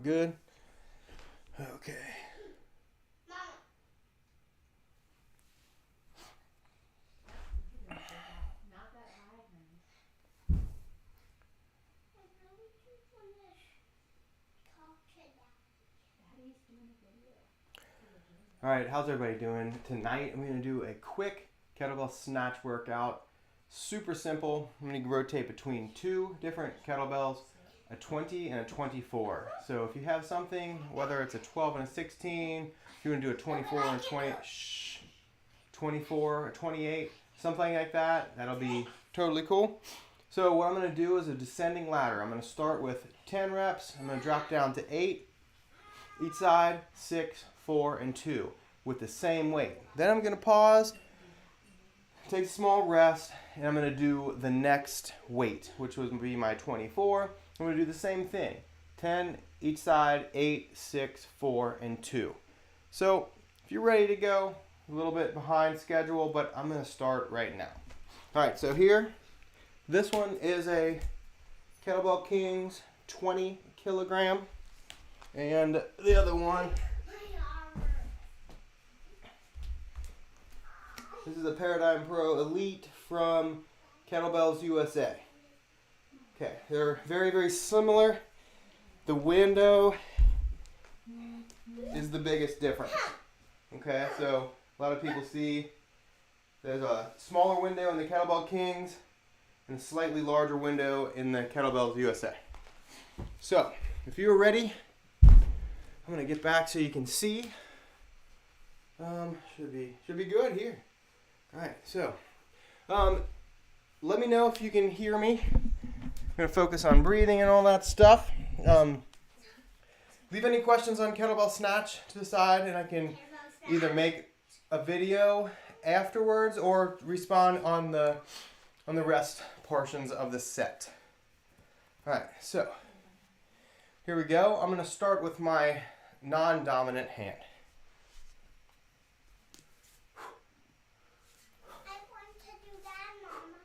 good? Okay. All right, how's everybody doing? Tonight I'm going to do a quick kettlebell snatch workout. Super simple. I'm going to rotate between two different kettlebells, a 20 and a 24. So if you have something, whether it's a 12 and a 16, if you want to do a 24 and a 24, a 28, something like that, that'll be totally cool. So what I'm going to do is a descending ladder. I'm going to start with 10 reps. I'm going to drop down to 8 each side, 6, 4, and 2 with the same weight. Then I'm going to pause, take a small rest, and I'm going to do the next weight, which would be my 24. I'm going to do the same thing. 10 each side, 8, 6, 4, and 2. So if you're ready to go, a little bit behind schedule, but I'm going to start right now. All right, so here, this one is a Kettlebell Kings 20 kilogram. And the other one, this is a Paradigm Pro Elite from Kettlebells USA. Okay, they're very, very similar. The window is the biggest difference. Okay, so a lot of people see there's a smaller window in the Kettlebell Kings and a slightly larger window in the Kettlebells USA. So, if you're ready, I'm going to get back so you can see. Should be good here. All right, so let me know if you can hear me. I'm going to focus on breathing and all that stuff. Leave any questions on kettlebell snatch to the side, and I can either make a video afterwards or respond on the rest portions of the set. All right, so here we go. I'm going to start with my non-dominant hand. I want to do that, Mama.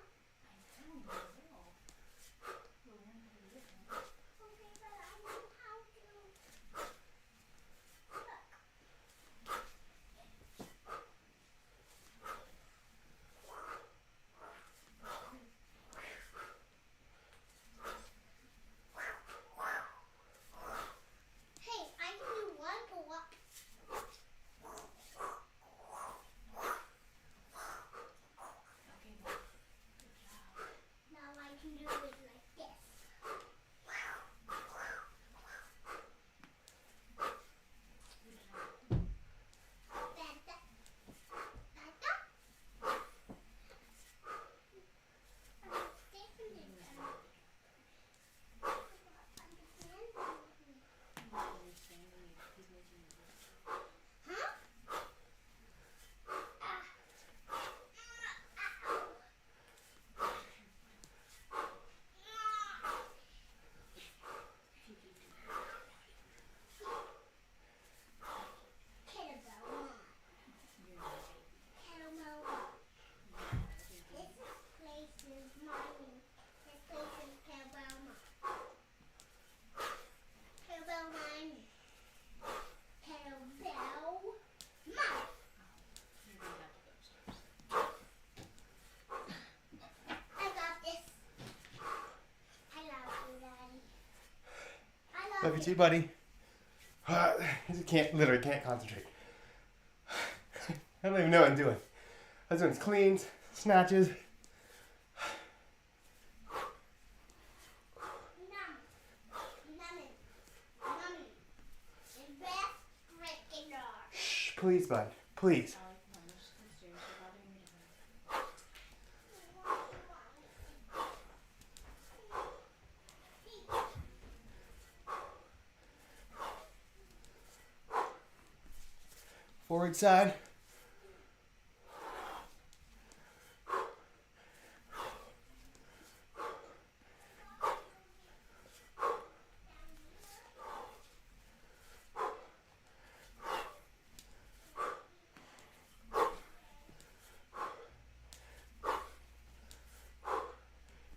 Okay, but I know how to. Hey, I can do one pull-up. Now I can do it like this. Love you too, buddy. Literally can't concentrate. I don't even know what I'm doing. I was doing cleans, snatches. Shh, please, bud. Please. Forward side.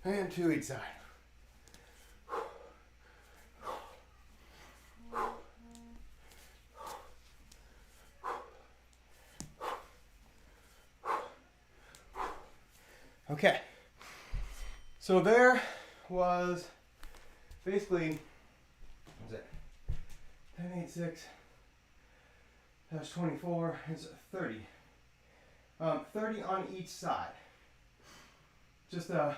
And to each side. Okay. So there was basically, what was it? 10, 8, 6, that's 24, it's 30. 30 on each side. Just a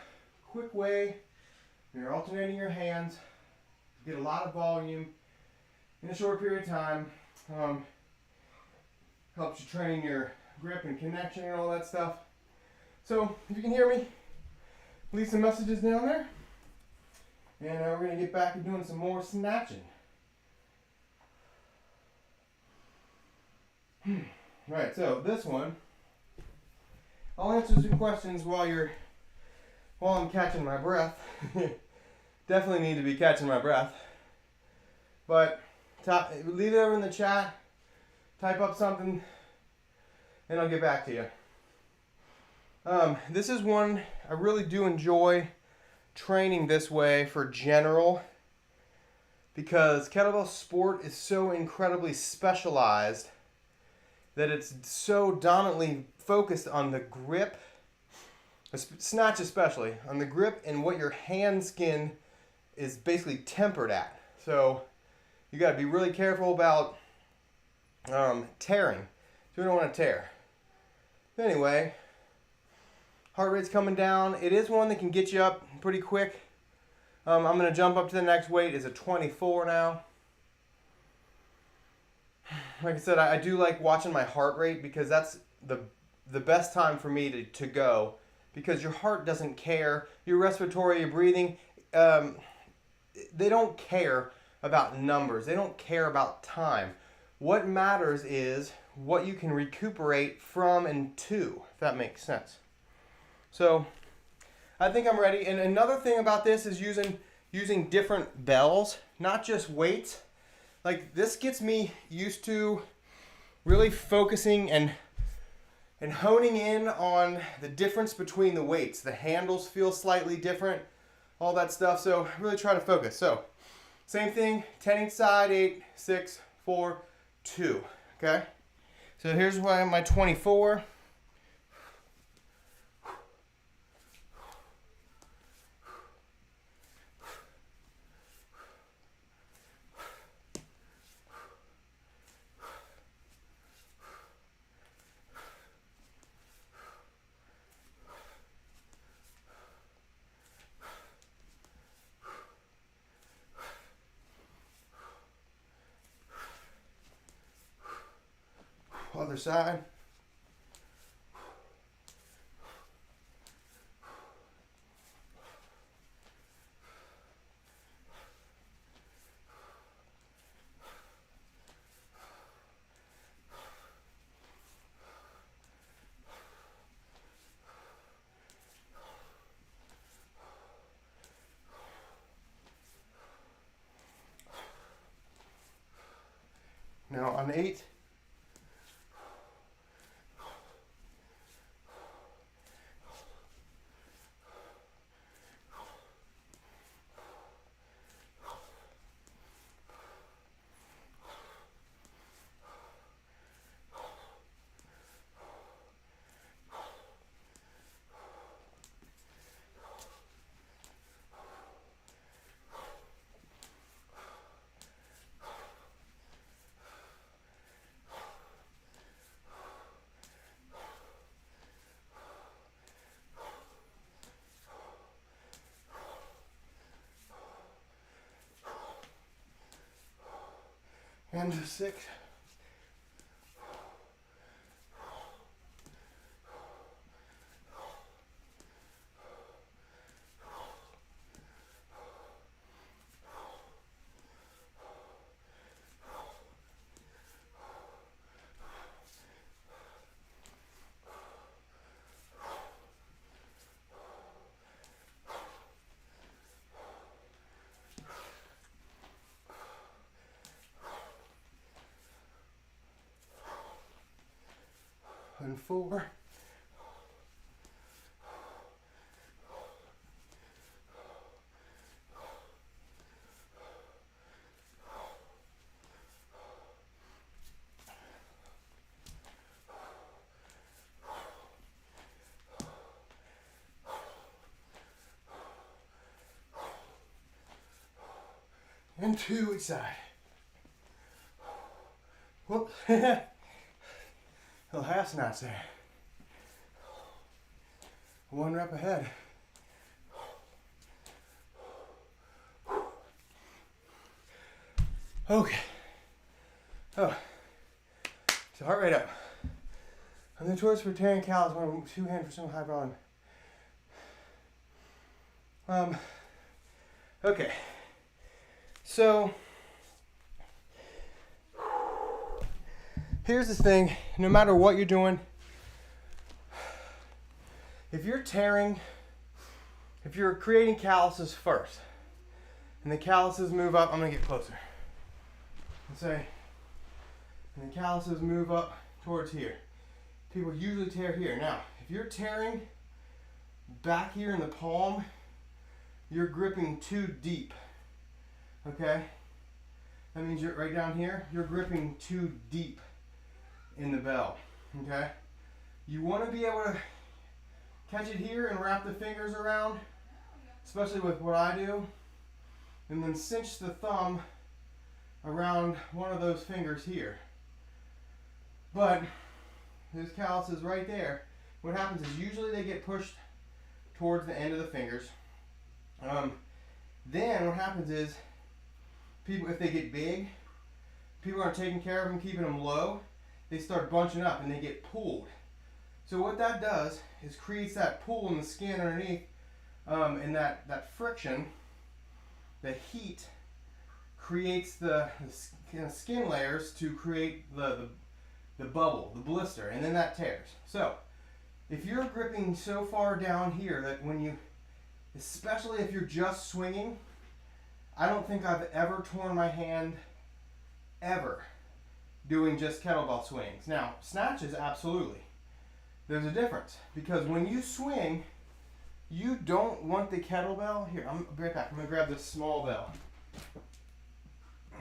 quick way, you're alternating your hands, get a lot of volume in a short period of time. Helps you train your grip and connection and all that stuff. So if you can hear me, leave some messages down there. And we're going to get back to doing some more snatching. Right, so this one, I'll answer some questions while I'm catching my breath. Definitely need to be catching my breath. But leave it over in the chat, type up something, and I'll get back to you. This is one I really do enjoy training this way for general, because kettlebell sport is so incredibly specialized that it's so dominantly focused on the grip, snatch especially, on the grip and what your hand skin is basically tempered at. So you got to be really careful about tearing. So we don't want to tear. Anyway, heart rate's coming down. It is one that can get you up pretty quick. I'm going to jump up to the next weight. It's a 24 now. Like I said, I do like watching my heart rate, because that's the best time for me to go, because your heart doesn't care. Your respiratory, your breathing, they don't care about numbers. They don't care about time. What matters is what you can recuperate from and to, if that makes sense. So I think I'm ready. And another thing about this is using different bells, not just weights. Like, this gets me used to really focusing and honing in on the difference between the weights. The handles feel slightly different, all that stuff. So really try to focus. So same thing, 10 each side, 8, 6, 4, 2. Okay? So here's why my 24. Other side. Now on 8. And 6. And 4. and 2 each side. Whoop. Little half snatch there. 1 rep ahead. Okay. Oh. So heart rate up. I'm going towards for tearing callus. 2 hands for some high volume. Okay. So here's the thing. No matter what you're doing, if you're tearing, if you're creating calluses first, and the calluses move up, I'm going to get closer. And say, and the calluses move up towards here. People usually tear here. Now, if you're tearing back here in the palm, you're gripping too deep. Okay? That means you're right down here, you're gripping too deep in the bell. Okay? You want to be able to catch it here and wrap the fingers around, especially with what I do, and then cinch the thumb around one of those fingers here. But those calluses right there, what happens is usually they get pushed towards the end of the fingers. Then what happens is people, if they get big, people aren't taking care of them, keeping them low, they start bunching up and they get pulled. So what that does is creates that pull in the skin underneath, and that friction, the heat, creates the skin layers to create the bubble, the blister, and then that tears. So if you're gripping so far down here that when you, especially if you're just swinging, I don't think I've ever torn my hand ever doing just kettlebell swings. Now, snatches, absolutely. There's a difference because when you swing, you don't want the kettlebell. Here, I'm right back. I'm going to grab this small bell.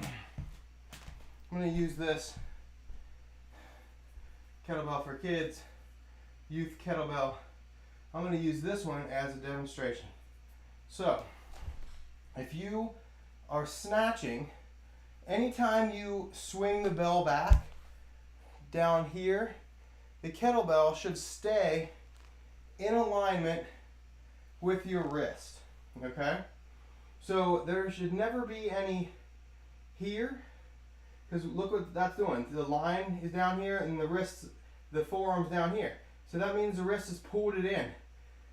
I'm going to use this kettlebell for kids, youth kettlebell. I'm going to use this one as a demonstration. So, if you are snatching, anytime you swing the bell back down here, the kettlebell should stay in alignment with your wrist, okay? So there should never be any here, because look what that's doing. The line is down here and the wrist, the forearm's down here. So that means the wrist has pulled it in.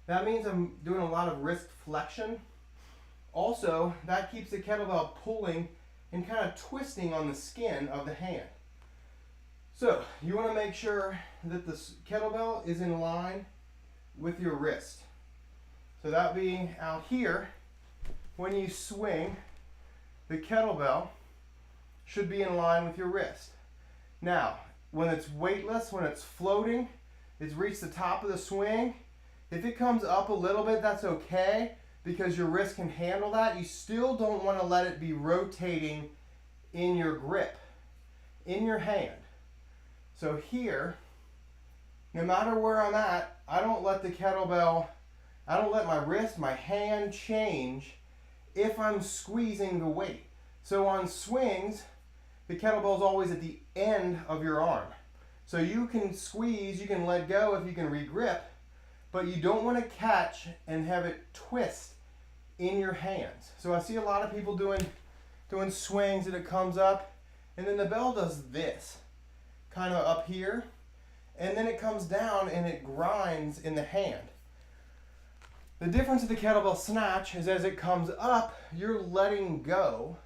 That means I'm doing a lot of wrist flexion. Also, that keeps the kettlebell pulling and kind of twisting on the skin of the hand. So you want to make sure that the kettlebell is in line with your wrist. So that being out here, when you swing, the kettlebell should be in line with your wrist. Now, when it's weightless, when it's floating, it's reached the top of the swing. If it comes up a little bit, that's okay because your wrist can handle that. You still don't want to let it be rotating in your grip, in your hand. So here, no matter where I'm at, I don't let the kettlebell, I don't let my wrist, my hand change if I'm squeezing the weight. So on swings, the kettlebell is always at the end of your arm. So you can squeeze, you can let go if you can regrip, but you don't want to catch and have it twist in your hands. So I see a lot of people doing swings and it comes up, and then the bell does this, kind of up here, and then it comes down and it grinds in the hand. The difference of the kettlebell snatch is as it comes up, you're letting go,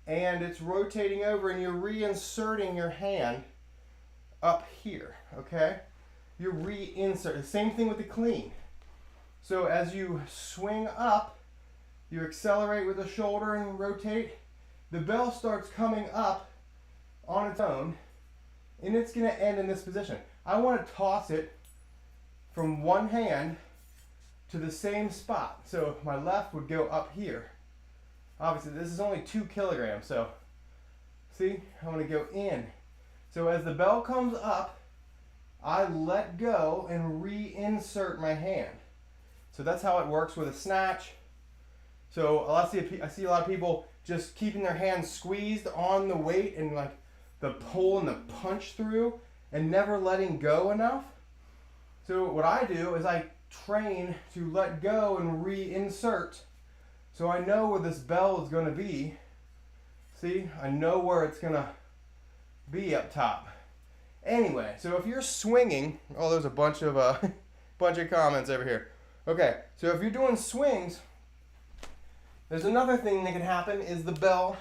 and it's rotating over and you're reinserting your hand up here, okay? You reinsert. Same thing with the clean. So as you swing up, you accelerate with the shoulder and rotate. The bell starts coming up on its own, and it's going to end in this position. I want to toss it from one hand to the same spot. So my left would go up here. Obviously, this is only 2 kilograms, so see, I want to go in. So as the bell comes up, I let go and reinsert my hand. So that's how it works with a snatch. So I see a lot of people just keeping their hands squeezed on the weight and like the pull and the punch through and never letting go enough. So what I do is I train to let go and reinsert. So I know where this bell is going to be. See, I know where it's going to be up top. Anyway, so if you're swinging, oh, there's a bunch of comments over here. Okay, so if you're doing swings, there's another thing that can happen is the bell.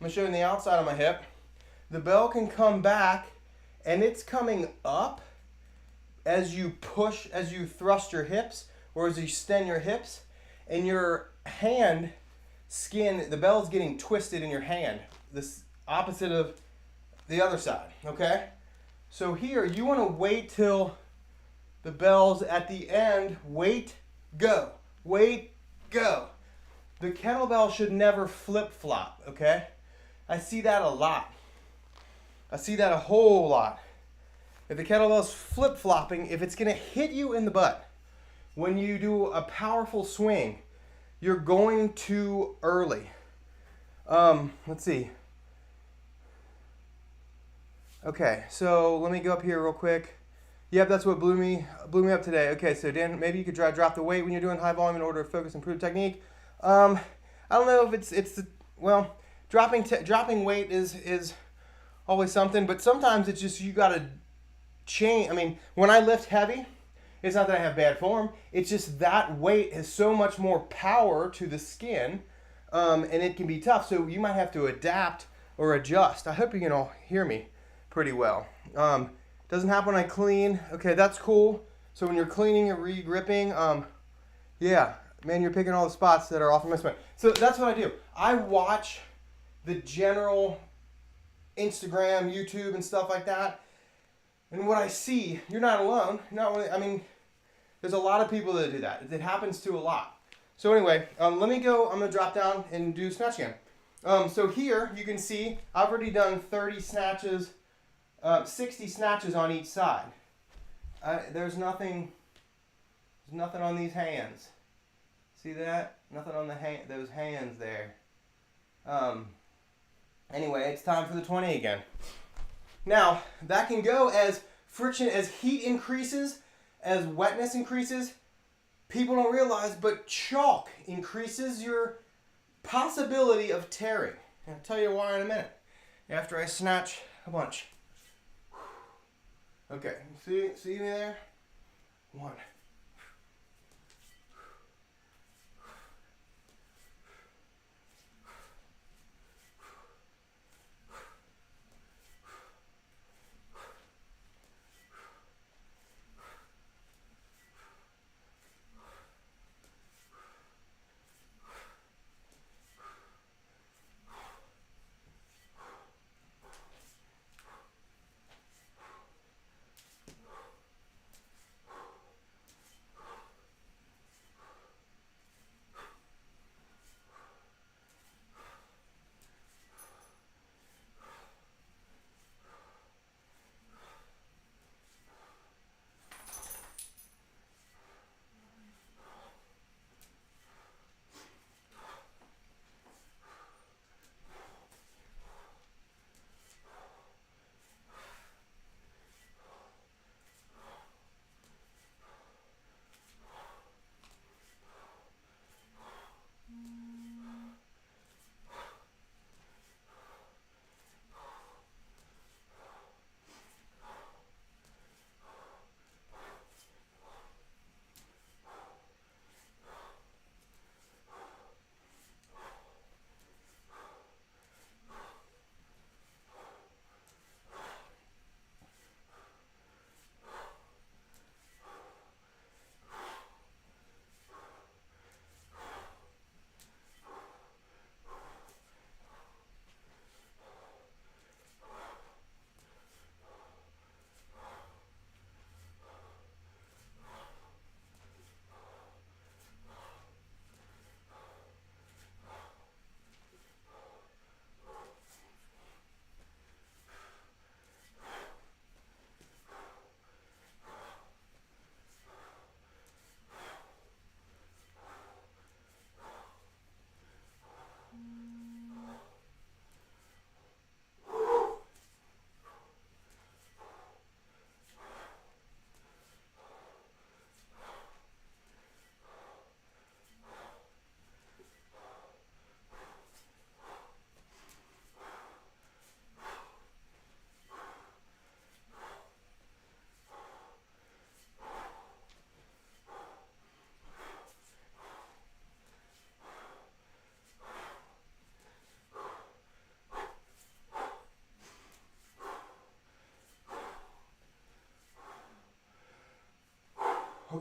I'm gonna show you on the outside of my hip. The bell can come back, and it's coming up as you push, as you thrust your hips, or as you extend your hips, and your hand skin, the bell's getting twisted in your hand. This opposite of the other side, okay? So here, you wanna wait till the bell's at the end, wait, go, wait, go. The kettlebell should never flip-flop, okay? I see that a lot. I see that a whole lot. If the kettlebell's flip-flopping, if it's gonna hit you in the butt, when you do a powerful swing, you're going too early. Let's see. Okay, so let me go up here real quick. Yep, that's what blew me up today. Okay, so Dan, maybe you could drop the weight when you're doing high volume in order to focus, improve technique. I don't know if well, dropping weight is always something, but sometimes it's just you gotta change. I mean, when I lift heavy, it's not that I have bad form. It's just that weight has so much more power to the skin, and it can be tough. So you might have to adapt or adjust. I hope you can all hear me pretty well. Doesn't happen when I clean. Okay, that's cool. So when you're cleaning, you're re-gripping. Yeah, man, you're picking all the spots that are off of my spine. So that's what I do. I watch the general Instagram, YouTube, and stuff like that. And what I see, you're not alone. I mean, there's a lot of people that do that. It happens to a lot. So anyway, let me go. I'm going to drop down and do snatch again. So here, you can see I've already done 30 snatches, 60 snatches on each side. There's nothing on these hands. See that? Nothing on those hands there. Anyway, it's time for the 20 again. Now, that can go as friction, as heat increases, as wetness increases. People don't realize, but chalk increases your possibility of tearing. I'll tell you why in a minute, after I snatch a bunch. Okay, see me there? 1.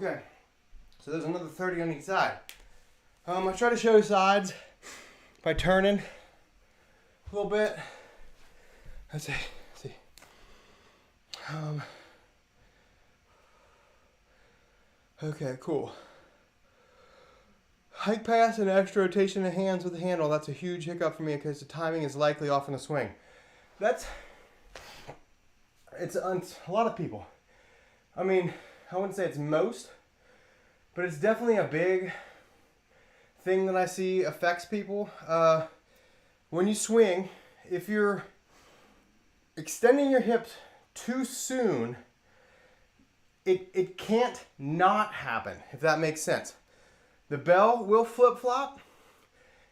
Okay, so there's another 30 on each side. I try to show sides by turning a little bit. Let's see. Okay, cool. Hike pass and extra rotation of hands with the handle. That's a huge hiccup for me because the timing is likely off in the swing. It's a lot of people. I mean, I wouldn't say it's most, but it's definitely a big thing that I see affects people. When you swing, if you're extending your hips too soon, it can't not happen, if that makes sense. The bell will flip-flop.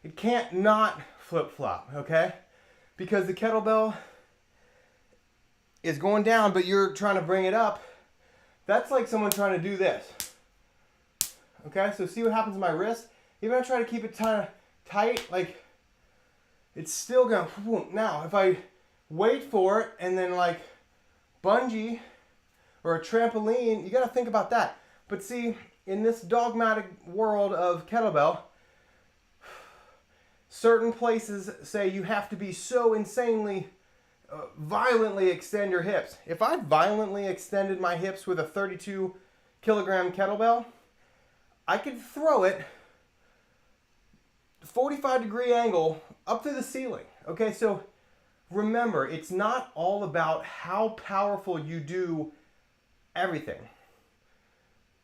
It can't not flip-flop, okay? Because the kettlebell is going down, but you're trying to bring it up. That's like someone trying to do this. Okay, so see what happens to my wrist? Even if I try to keep it tight, like, it's still going, now, if I wait for it and then like bungee or a trampoline, you got to think about that. But see, in this dogmatic world of kettlebell, certain places say you have to be so insanely violently extend your hips. If I violently extended my hips with a 32 kilogram kettlebell, I could throw it 45-degree angle up to the ceiling. Okay, so remember, it's not all about how powerful you do everything.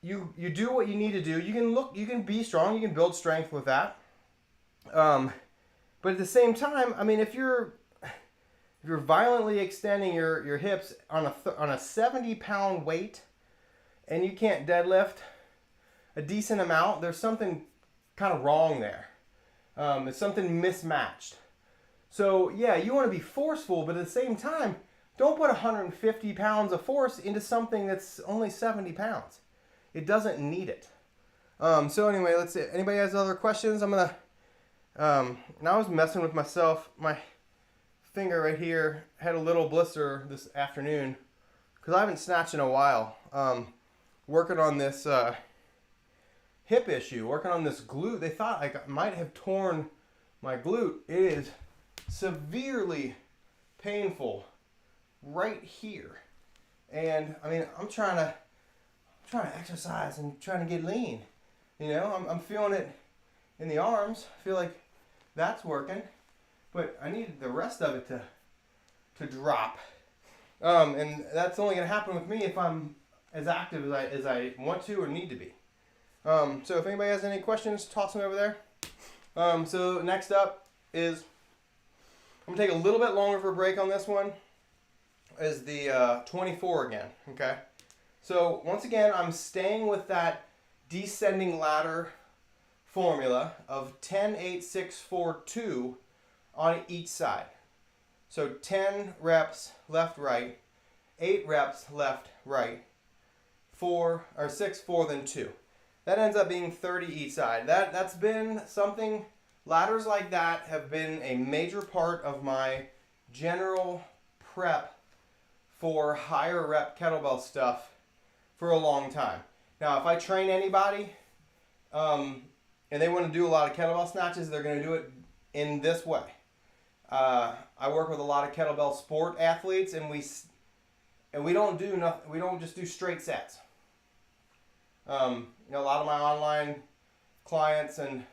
You do what you need to do. You can be strong, you can build strength with that. But at the same time, I mean, if you're violently extending your hips on a 70-pound weight and you can't deadlift a decent amount, there's something kind of wrong there. It's something mismatched. So yeah, you want to be forceful, but at the same time, don't put 150 pounds of force into something that's only 70 pounds. It doesn't need it. So anyway, let's see. Anybody has other questions? Now I was messing with myself. My finger right here had a little blister this afternoon because I haven't snatched in a while. Working on this hip issue, working on this glute. They thought I might have torn my glute. It is severely painful right here. And I mean, I'm trying to exercise and trying to get lean. You know, I'm feeling it in the arms. I feel like that's working, but I need the rest of it to drop. And that's only going to happen with me if I'm as active as I want to or need to be. So if anybody has any questions, toss them over there. So next up is, I'm going to take a little bit longer for a break on this one, is the 24 again, okay? So once again, I'm staying with that descending ladder formula of 10, 8, 6, 4, 2 on each side. So 10 reps left, right, 8 reps left, right, 6, 4, then 2. That ends up being 30 each side. That's been something, ladders like that have been a major part of my general prep for higher rep kettlebell stuff for a long time. Now, if I train anybody and they want to do a lot of kettlebell snatches, they're going to do it in this way. I work with a lot of kettlebell sport athletes, and we don't do nothing. We don't just do straight sets. You know, a lot of my online clients and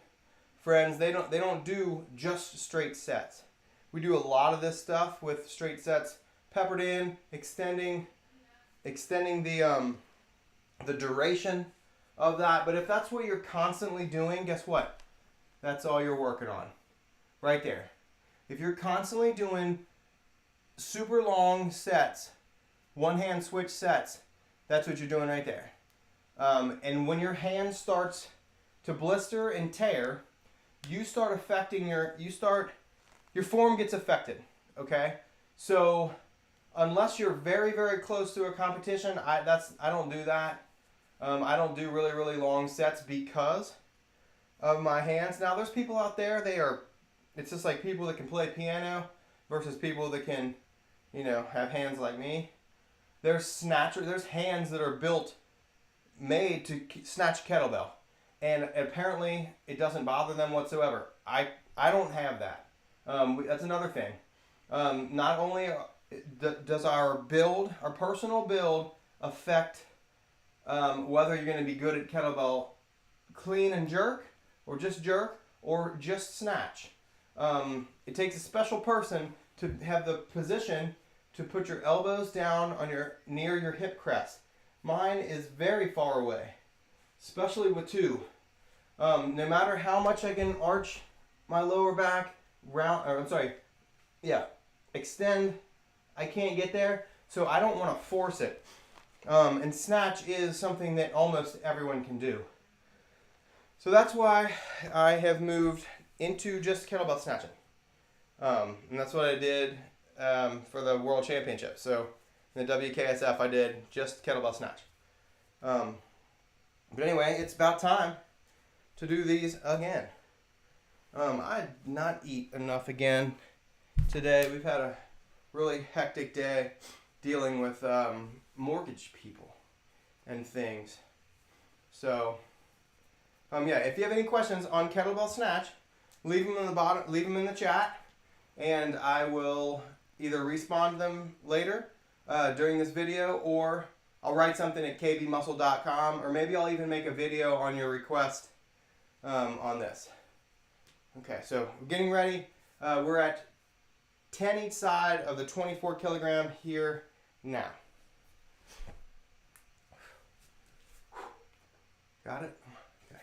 friends, they don't do just straight sets. We do a lot of this stuff with straight sets peppered in, extending the duration of that. But if that's what you're constantly doing, guess what? That's all you're working on. Right there. If you're constantly doing super long sets, one hand switch sets, that's what you're doing right there. And when your hand starts to blister and tear, you start affecting your form gets affected, okay? So unless you're very, very close to a competition, I don't do that. I don't do really, really long sets because of my hands. Now there's people out there, it's just like people that can play piano versus people that can, you know, have hands like me. There's hands that are built made to snatch kettlebell, and apparently it doesn't bother them whatsoever. I don't have that. That's another thing. Not only does our build, our personal build, affect whether you're going to be good at kettlebell clean and jerk, or just snatch. It takes a special person to have the position to put your elbows down on near your hip crest. Mine is very far away, especially with two. No matter how much I can arch my lower back, extend, I can't get there, so I don't want to force it. And snatch is something that almost everyone can do. So that's why I have moved into just kettlebell snatching. And that's what I did for the World Championship. So in the WKSF, I did just kettlebell snatch. But anyway, it's about time to do these again. I did not eat enough again today. We've had a really hectic day dealing with mortgage people and things. So, if you have any questions on kettlebell snatch, leave them in the bottom, leave them in the chat, and I will either respond to them later during this video, or I'll write something at kbmuscle.com, or maybe I'll even make a video on your request on this. Okay, so we're getting ready. We're at 10 each side of the 24 kilogram here now. Got it? Okay.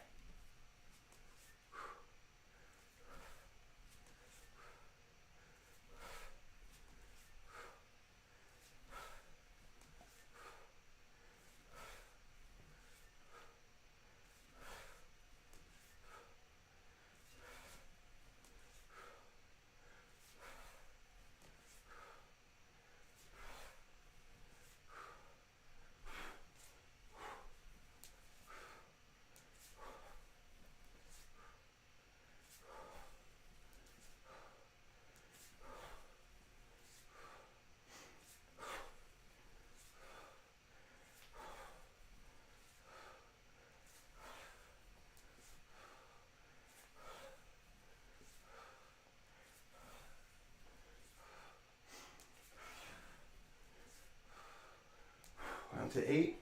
Down to 8.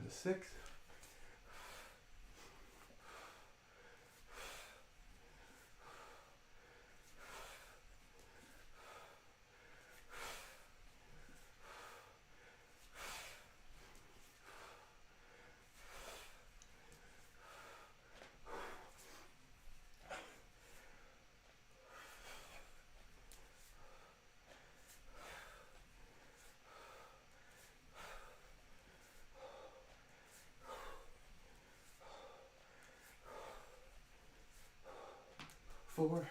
To 6. Four.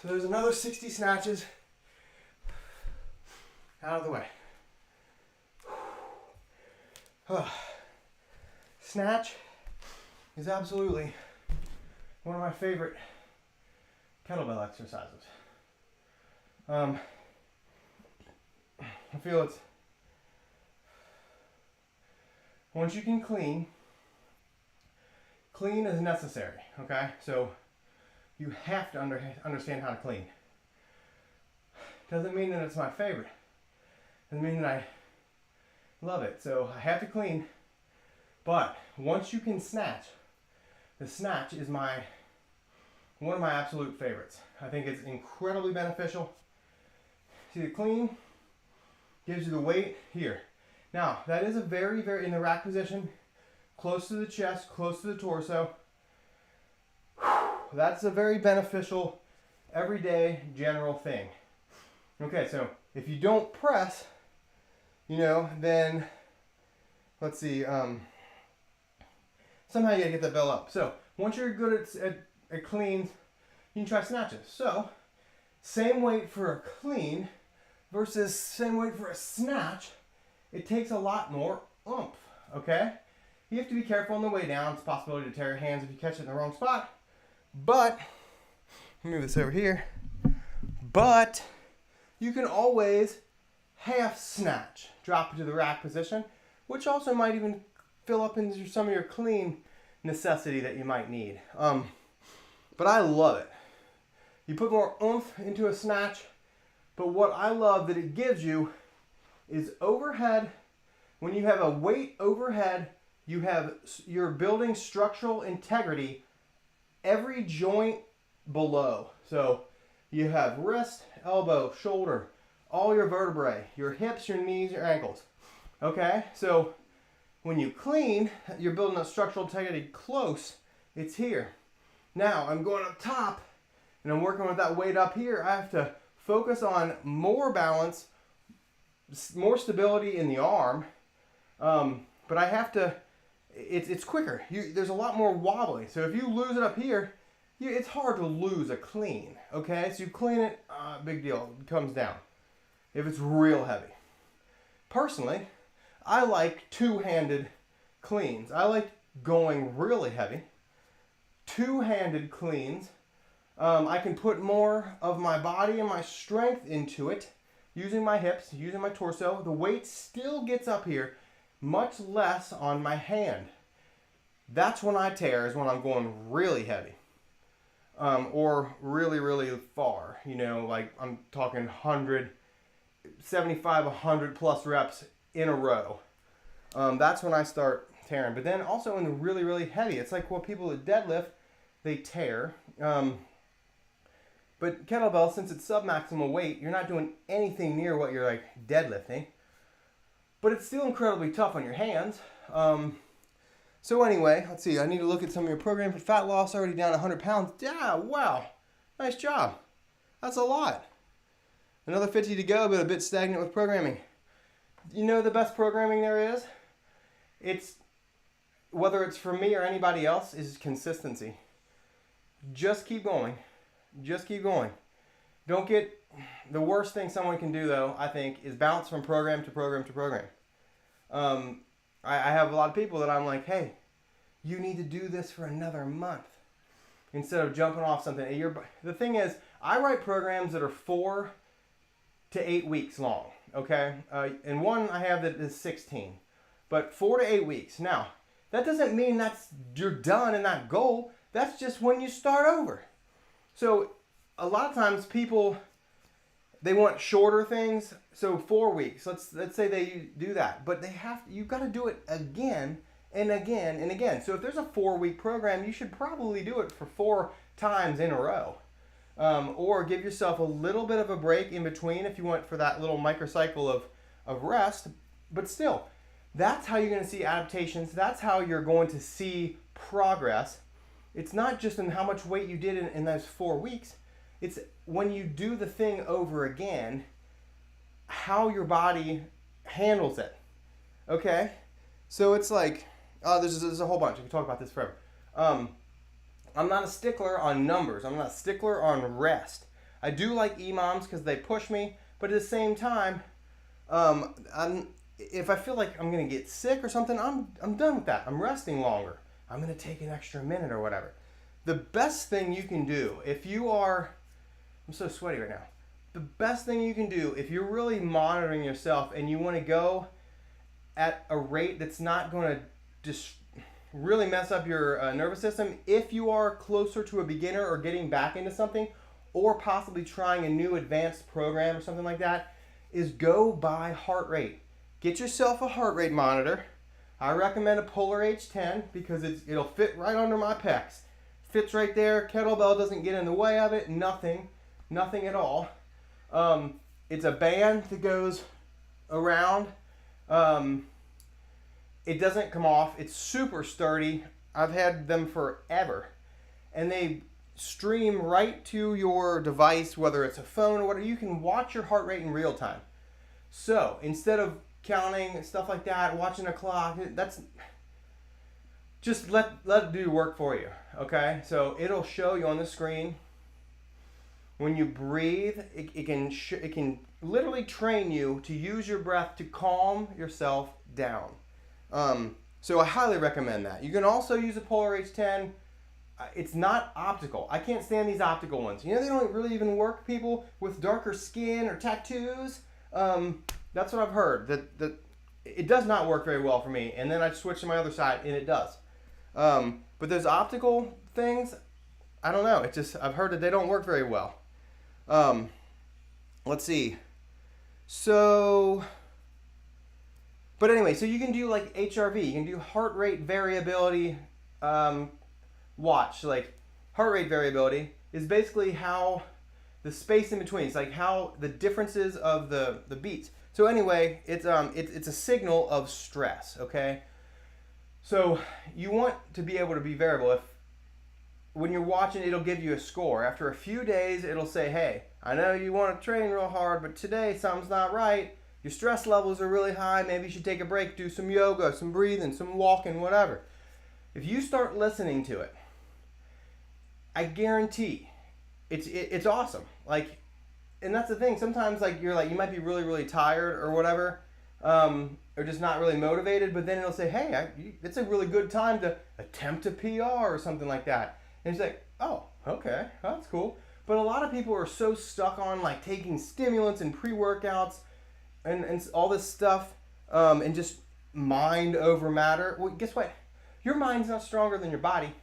So there's another 60 snatches out of the way. Snatch is absolutely one of my favorite kettlebell exercises. I feel it's, once you can clean is necessary, okay? So you have to understand how to clean. Doesn't mean that it's my favorite. Doesn't mean that I love it. So I have to clean, but once you can snatch, the snatch is one of my absolute favorites. I think it's incredibly beneficial. See, the clean gives you the weight here. Now, that is a very, in the rack position, close to the chest, close to the torso. That's a very beneficial, everyday, general thing. Okay, so if you don't press, you know, then, let's see, somehow you gotta get that bell up. So, once you're good at cleans, you can try snatches. So, same weight for a clean versus same weight for a snatch, it takes a lot more oomph, okay? You have to be careful on the way down. It's a possibility to tear your hands if you catch it in the wrong spot. But, let me move this over here. But, you can always half snatch. Drop it to the rack position, which also might even fill up into some of your clean necessity that you might need. But I love it. You put more oomph into a snatch, but what I love that it gives you is overhead. When you have a weight overhead, you're building structural integrity every joint below. So you have wrist, elbow, shoulder, all your vertebrae, your hips, your knees, your ankles. Okay, so when you clean, you're building a structural integrity close. It's here. Now I'm going up top and I'm working with that weight up here. I have to focus on more balance, more stability in the arm. But I have to, it's quicker. There's a lot more wobbly. So if you lose it up here, it's hard to lose a clean. Okay, so you clean it, big deal, it comes down. If it's real heavy. Personally, I like two-handed cleans. I like going really heavy. Two-handed cleans. I can put more of my body and my strength into it, using my hips, using my torso. The weight still gets up here, much less on my hand. That's when I tear, is when I'm going really heavy. Or really far. You know, like I'm talking 100, 75, 100 plus reps in a row. That's when I start tearing. But then also in the really heavy, it's like what people that deadlift, they tear. But kettlebell, since it's sub-maximal weight, you're not doing anything near what you're like deadlifting. But it's still incredibly tough on your hands. So anyway, let's see. I need to look at some of your program for fat loss. Already down 100 pounds. Yeah, wow. Nice job. That's a lot. Another 50 to go, but a bit stagnant with programming. You know the best programming there is? It's, whether it's for me or anybody else, is consistency. Just keep going. Just keep going. Don't get, the worst thing someone can do though, I think, is bounce from program to program to program. I have a lot of people that I'm like, hey, you need to do this for another month instead of jumping off something. The thing is, I write programs that are 4 to 8 weeks long, okay? And one I have that is 16, but 4 to 8 weeks. Now, that doesn't mean you're done in that goal. That's just when you start over. So a lot of times people, they want shorter things. So 4 weeks, let's say they do that, but you've got to do it again and again and again. So if there's a 4-week program, you should probably do it for 4 times in a row. Or give yourself a little bit of a break in between if you want for that little microcycle of rest. But still, that's how you're going to see adaptations. That's how you're going to see progress. It's not just in how much weight you did in those 4 weeks. It's when you do the thing over again, how your body handles it. Okay? So it's like, there's a whole bunch. I can talk about this forever. I'm not a stickler on numbers. I'm not a stickler on rest. I do like EMOMs because they push me, but at the same time, if I feel like I'm going to get sick or something, I'm done with that. I'm resting longer. I'm going to take an extra minute or whatever. The best thing you can do, if you are, I'm so sweaty right now. the best thing you can do if you're really monitoring yourself and you want to go at a rate that's not going to just really mess up your nervous system, if you are closer to a beginner or getting back into something, or possibly trying a new advanced program or something like that, is go by heart rate. Get yourself a heart rate monitor. I recommend a Polar H10 because it'll fit right under my pecs. Fits right there. Kettlebell doesn't get in the way of it. Nothing at all. It's a band that goes around. It doesn't come off. It's super sturdy. I've had them forever. And they stream right to your device, whether it's a phone or whatever. You can watch your heart rate in real time. So instead of counting stuff like that, watching a clock, that's just let it do work for you. Okay? So it'll show you on the screen. When you breathe, it can literally train you to use your breath to calm yourself down. So I highly recommend that. You can also use a Polar H10. It's not optical. I can't stand these optical ones. You know, they don't really even work, people with darker skin or tattoos. That's what I've heard. That it does not work very well for me. And then I switch to my other side, and it does. But those optical things, I don't know. I've heard that they don't work very well. Let's see. But anyway, so you can do like HRV. You can do heart rate variability watch. Like heart rate variability is basically how the space in between. It's like how the differences of the beats. So anyway, it's a signal of stress. Okay. So you want to be able to be variable. When you're watching, it'll give you a score. After a few days, it'll say, hey, I know you want to train real hard, but today something's not right. Your stress levels are really high. Maybe you should take a break, do some yoga, some breathing, some walking, whatever. If you start listening to it, I guarantee it's awesome. Like, and that's the thing. Sometimes you might be really, really tired or whatever, or just not really motivated, but then it'll say, hey, it's a really good time to attempt a PR or something like that. And it's like, oh, okay, that's cool. But a lot of people are so stuck on like taking stimulants and pre-workouts and all this stuff, and just mind over matter. Well, guess what? Your mind's not stronger than your body.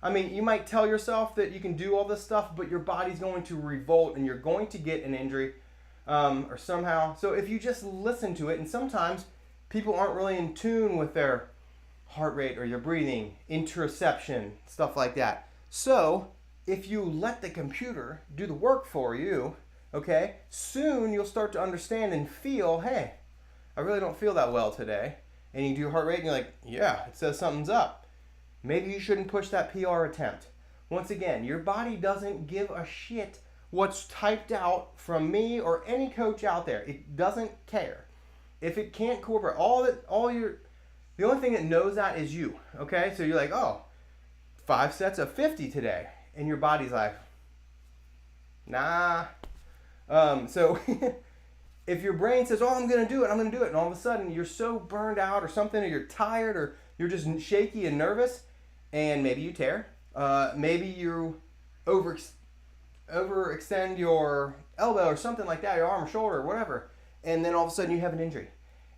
I mean, you might tell yourself that you can do all this stuff, but your body's going to revolt and you're going to get an injury, or somehow. So if you just listen to it, and sometimes people aren't really in tune with their heart rate or your breathing, interoception, stuff like that. So if you let the computer do the work for you, okay, soon you'll start to understand and feel, hey, I really don't feel that well today. And you do your heart rate and you're like, yeah, it says something's up. Maybe you shouldn't push that PR attempt. Once again, your body doesn't give a shit what's typed out from me or any coach out there. It doesn't care. If it can't cooperate, the only thing that knows that is you, okay? So you're like, oh, 5 sets of 50 today. And your body's like, nah. So if your brain says, oh, I'm going to do it, and all of a sudden you're so burned out or something, or you're tired, or you're just shaky and nervous, and maybe you tear, maybe you overextend your elbow or something like that, your arm or shoulder or whatever, and then all of a sudden you have an injury.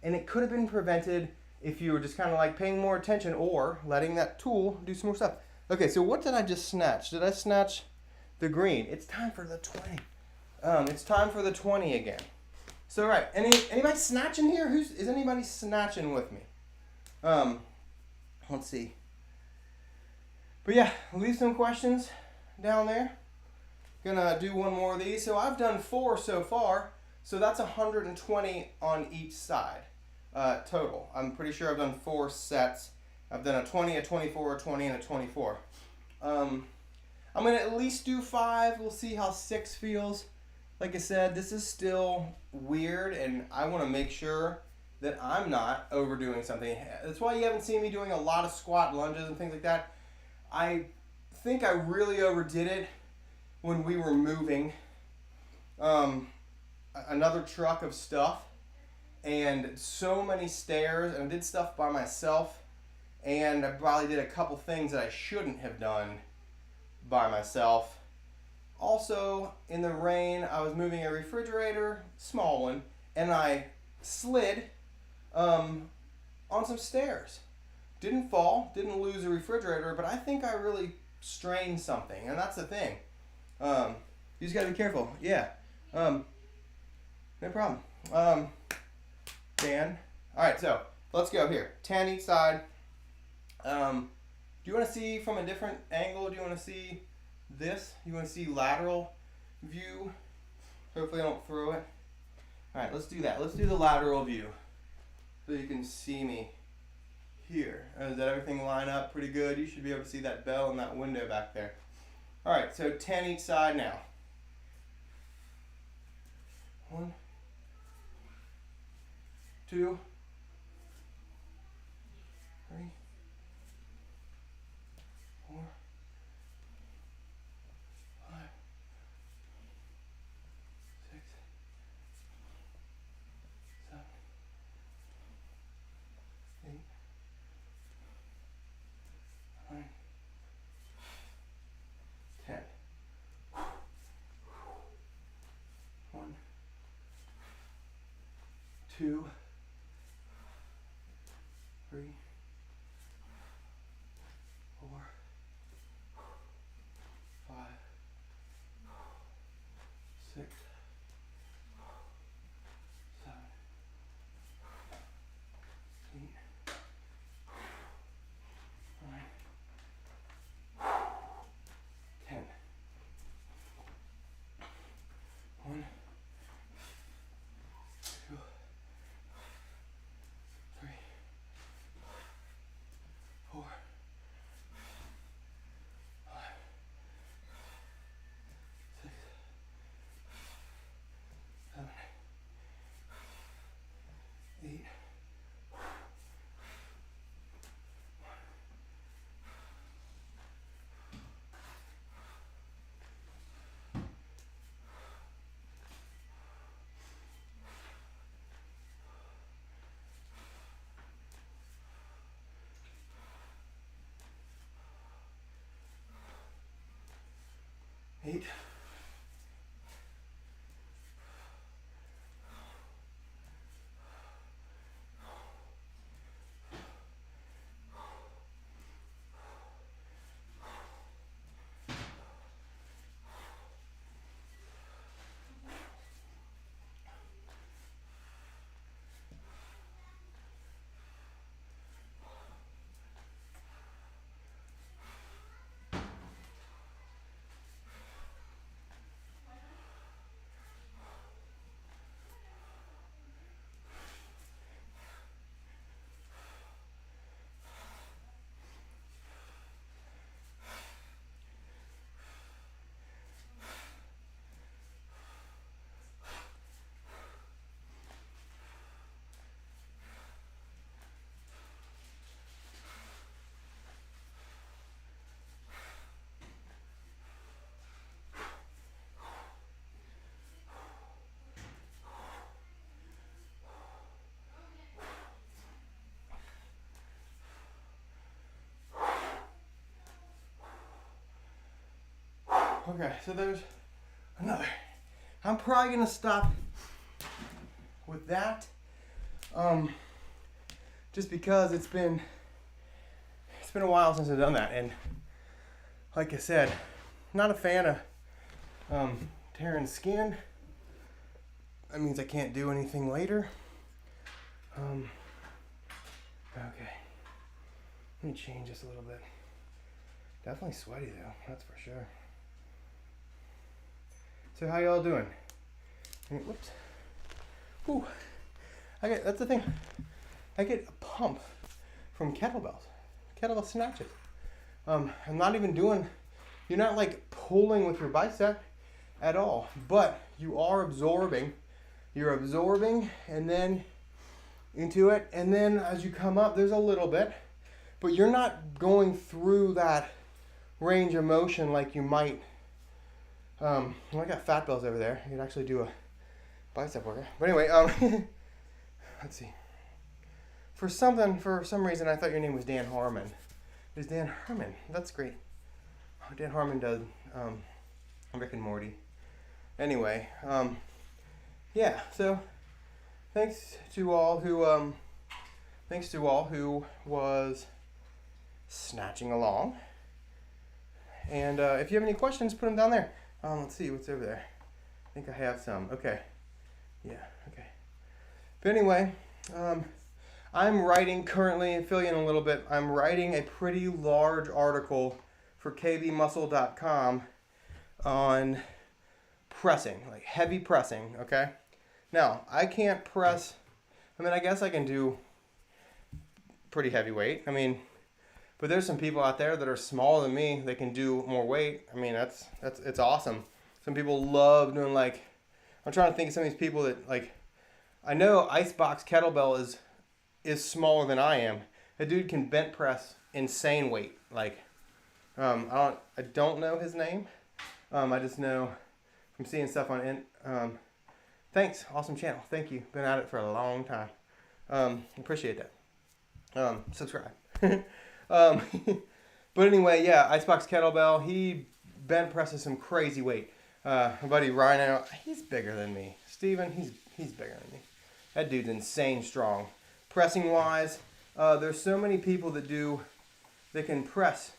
And it could have been prevented if you were just kind of like paying more attention or letting that tool do some more stuff. Okay, so what did I just snatch? Did I snatch the green? It's time for the 20. It's time for the 20 again. So, right, anybody snatching here? Is anybody snatching with me? Let's see. But yeah, leave some questions down there. Gonna do one more of these. So I've done 4 so far. So that's 120 on each side total. I'm pretty sure I've done 4 sets. I've done a 20, a 24, a 20, and a 24. I'm gonna at least do 5. We'll see how 6 feels. Like I said, this is still weird, and I want to make sure that I'm not overdoing something. That's why you haven't seen me doing a lot of squat lunges and things like that. I think I really overdid it when we were moving another truck of stuff, and so many stairs, and I did stuff by myself, and I probably did a couple things that I shouldn't have done by myself. also in the rain, I was moving a refrigerator, small one, and I slid on some stairs. Didn't fall, didn't lose a refrigerator, but I think I really strained something, and that's the thing. You just gotta be careful. Yeah. No problem. Dan. All right, so let's go here. 10 each side. Do you want to see from a different angle? Do you want to see this? You want to see lateral view? Hopefully I don't throw it. All right, let's do that. Let's do the lateral view so you can see me here. Does that everything line up pretty good? You should be able to see that bell in that window back there. All right, so 10 each side now. 1, 2, 3, 4, 5, 6, 7, 8, 9, 10. 1, 2, 3, 4, 5, 6, 7, 8, 9, 10. 1, 2, 3, 4, 5, 6, 7, 8. Eight. Okay, so there's another. I'm probably gonna stop with that, just because it's been a while since I've done that, and like I said, not a fan of tearing skin. That means I can't do anything later. Okay, let me change this a little bit. Definitely sweaty though, that's for sure. So how y'all doing? Whoops. Ooh. That's the thing. I get a pump from kettlebells. Kettlebell snatches. I'm not even doing, you're not like pulling with your bicep at all, but you are absorbing. You're absorbing and then into it, and then as you come up, there's a little bit, but you're not going through that range of motion like you might. I got fat bells over there. You could actually do a bicep workout. But anyway, let's see. For some reason, I thought your name was Dan Harmon. It's Dan Harmon. That's great. Dan Harmon does Rick and Morty. Anyway, yeah. So thanks to all who was snatching along. And if you have any questions, put them down there. Let's see what's over there. I think I have some. Okay. Yeah. Okay. But anyway, I'm writing currently, fill you in a little bit, I'm writing a pretty large article for kbmuscle.com on pressing, like heavy pressing, okay? Now, I can't press, I guess I can do pretty heavy weight. But there's some people out there that are smaller than me, they can do more weight. It's awesome. Some people love doing I'm trying to think of some of these people that I know Icebox Kettlebell is smaller than I am. A dude can bench press insane weight. I don't know his name. I just know from seeing stuff on thanks, awesome channel. Thank you. Been at it for a long time. Appreciate that. Subscribe. But anyway, yeah, Icebox Kettlebell, he bench presses some crazy weight. My buddy Rhino, he's bigger than me. Steven, he's bigger than me. That dude's insane strong. Pressing wise, there's so many people that can press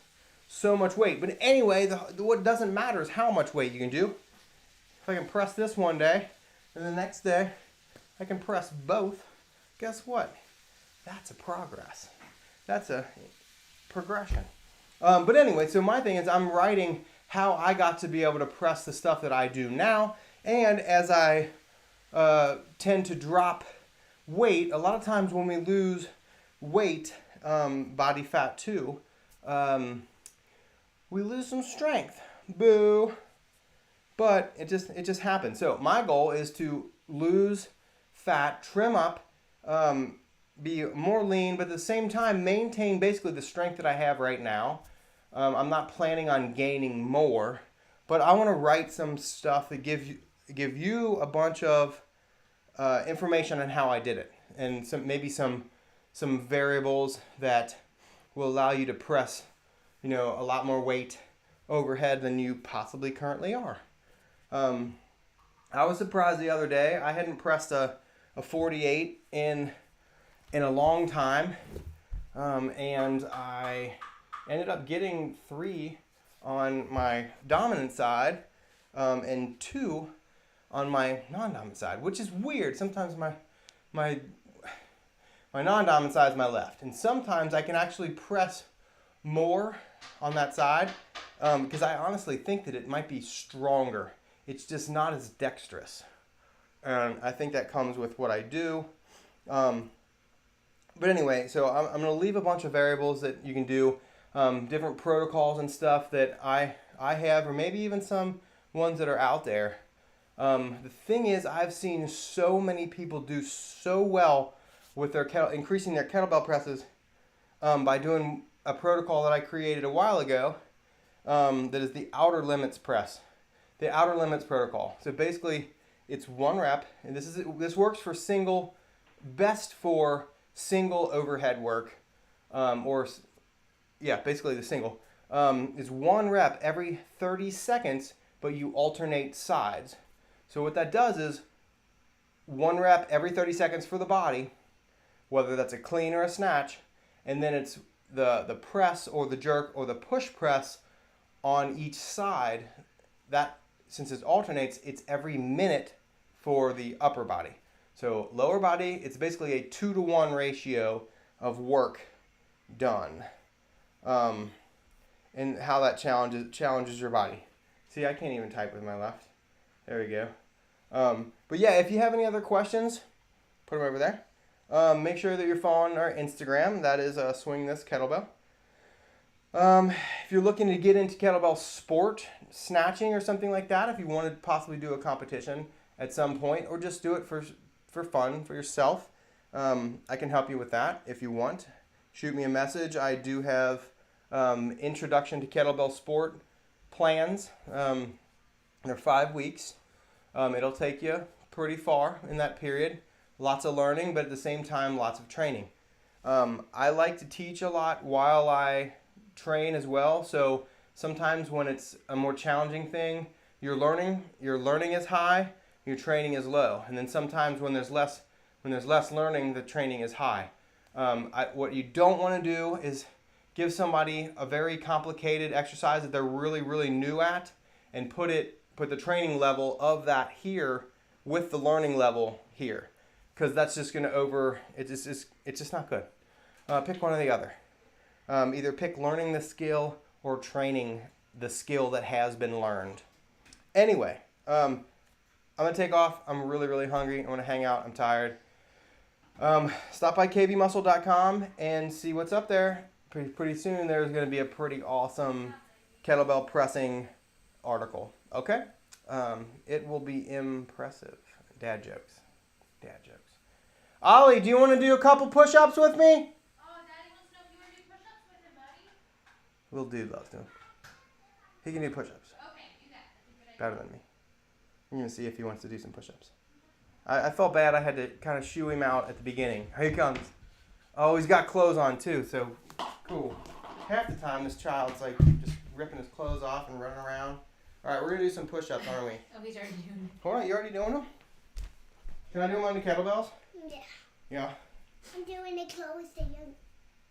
so much weight. But anyway, what doesn't matter is how much weight you can do. If I can press this one day, and the next day I can press both, guess what? That's a progress. That's a progression. But anyway, so my thing is I'm writing how I got to be able to press the stuff that I do now. And as I tend to drop weight, a lot of times when we lose weight, body fat too, we lose some strength. Boo. But it just happens. So my goal is to lose fat, trim up, be more lean, but at the same time maintain basically the strength that I have right now. I'm not planning on gaining more, but I want to write some stuff that give you a bunch of information on how I did it, and maybe some variables that will allow you to press, a lot more weight overhead than you possibly currently are. I was surprised the other day. I hadn't pressed a 48 in a long time, and I ended up getting 3 on my dominant side and 2 on my non-dominant side, which is weird. Sometimes my non-dominant side is my left, and sometimes I can actually press more on that side because I honestly think that it might be stronger. It's just not as dexterous, and I think that comes with what I do. But anyway, so I'm going to leave a bunch of variables that you can do, different protocols and stuff that I have, or maybe even some ones that are out there. The thing is, I've seen so many people do so well with their increasing their kettlebell presses by doing a protocol that I created a while ago that is the outer limits press, the outer limits protocol. So basically, it's 1 rep, and this works for best for single overhead work, basically the single. Is 1 rep every 30 seconds, but you alternate sides. So what that does is 1 rep every 30 seconds for the body, whether that's a clean or a snatch, and then it's the press or the jerk or the push press on each side. That, since it alternates, it's every minute for the upper body. So lower body, it's basically a 2-to-1 ratio of work done. And how that challenges your body. See, I can't even type with my left. There we go. But yeah, if you have any other questions, put them over there. Make sure that you're following our Instagram. That is Swing This Kettlebell. If you're looking to get into kettlebell sport, snatching or something like that, if you want to possibly do a competition at some point, or just do it for fun, for yourself, I can help you with that if you want. Shoot me a message. I do have introduction to kettlebell sport plans. They're 5 weeks. It'll take you pretty far in that period. Lots of learning, but at the same time, lots of training. I like to teach a lot while I train as well. So sometimes when it's a more challenging thing, your learning is high, your training is low. And then sometimes when there's less learning, the training is high. What you don't want to do is give somebody a very complicated exercise that they're really, really new at and put the training level of that here with the learning level here. Because that's just going to it's just not good. Pick one or the other. Either pick learning the skill or training the skill that has been learned. Anyway, I'm going to take off. I'm really, really hungry. I want to hang out. I'm tired. Stop by kvmuscle.com and see what's up there. Pretty soon there's going to be a pretty awesome kettlebell pressing article. Okay? It will be impressive. Dad jokes. Ollie, do you want to do a couple push-ups with me? Oh, Daddy wants to know if you want to do push-ups with him, buddy. Little dude loves to. He can do push-ups. Okay, do that. That's a good idea. Better than me. You're going to see if he wants to do some push-ups. I felt bad I had to kind of shoo him out at the beginning. Here he comes. Oh, he's got clothes on too, so cool. Half the time this child's like just ripping his clothes off and running around. All right, we're going to do some push-ups, aren't we? Oh, he's already doing it. Hold on, you already doing them? Can I do them on the kettlebells? Yeah. Yeah. I'm doing the clothes thing.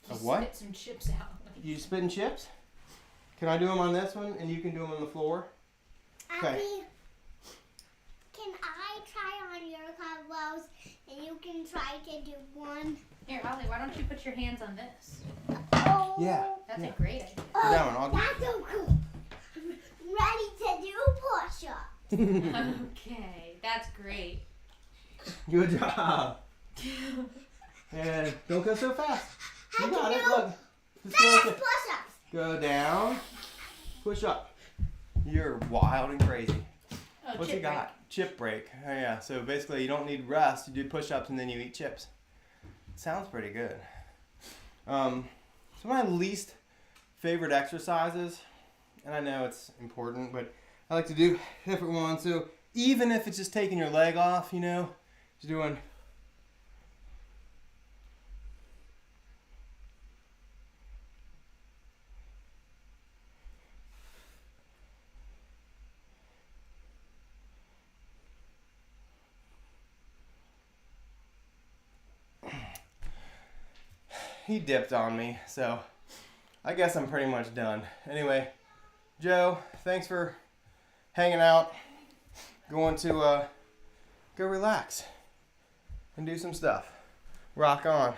A what? Spit some chips out. You spitting chips? Can I do them on this one and you can do them on the floor? Okay. Abby, can I try on your kettlebells and you can try to do one? Here, Ollie, why don't you put your hands on this? Oh. Yeah. That's Yeah. a great idea. Oh, that one, I'll do- that's so cool. I'm ready to do push-ups. Okay, that's great. Good job. And don't go so fast. I You got can it. do Look. Just go, fast like this. push-ups. Go down. Push up. You're wild and crazy. Oh, What's chip he got? Chip break. Oh, yeah. So basically, you don't need rest. You do push-ups and then you eat chips. Sounds pretty good. Some of my least favorite exercises, and I know it's important, but I like to do different ones. So even if it's just taking your leg off, you know, just doing. He dipped on me, so I guess I'm pretty much done. Anyway, Joe, thanks for hanging out. Going to go relax and do some stuff. Rock on.